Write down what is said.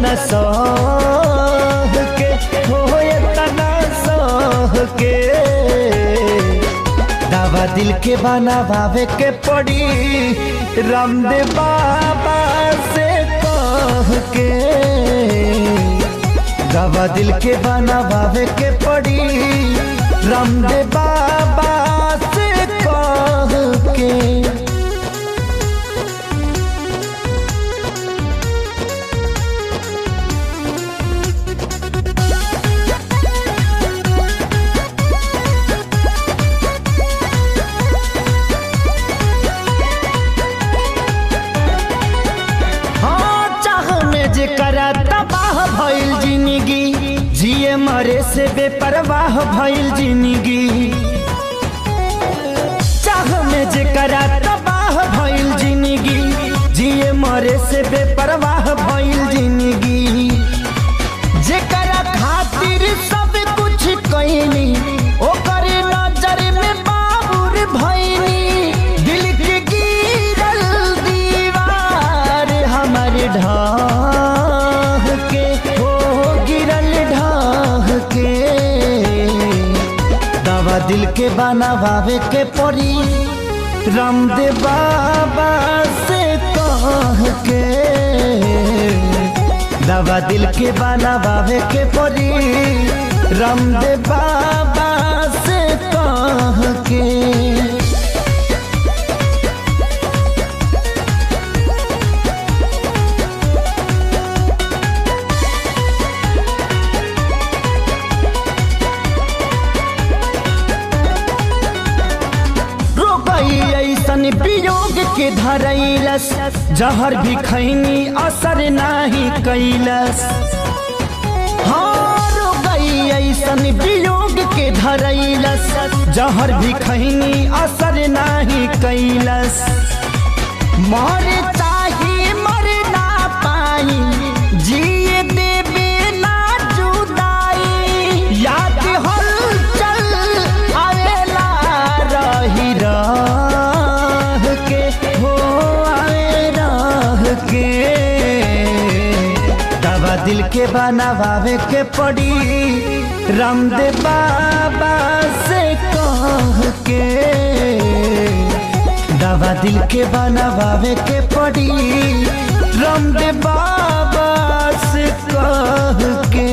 तना सह के हो तना सह के दवा दिल के बनावे के पड़ी रामदेव बाबा से कह के दवा दिल के बनावे के पड़ी रामदेव बाबा से कह के। करा तबाह भइल जिंदगी जिए मरे से बेपरवाह भइल जिंदगी चाह में जे करा तबाह भइल जिंदगी जिए मरे से बेपरवाह भइल जिंदगी जे करा खातिर सब कुछ कइनी ओकर नजर में बाबूर भइनी दिल के गिरल दीवार हमारे दिल के बनावे के पड़ी रामदेव बाबा से कह के दवा दिल के बनावे के पड़ी रामदेव बाबा से कह के। वियोग के धरैलस जहर भी खैनी असर नाही कैलस हार गई ऐसन वियोग के धरैलस जहर भी खैनी असर नाही कैलस मरे चाहे मर ना पाई जिए देवे ना जुदाई याद हलचल आवेला रही दिल के बनावे के पड़ी रामदेव बाबा से कह के दवा दिल के बनावे के पड़ी रामदेव बाबा से कह के।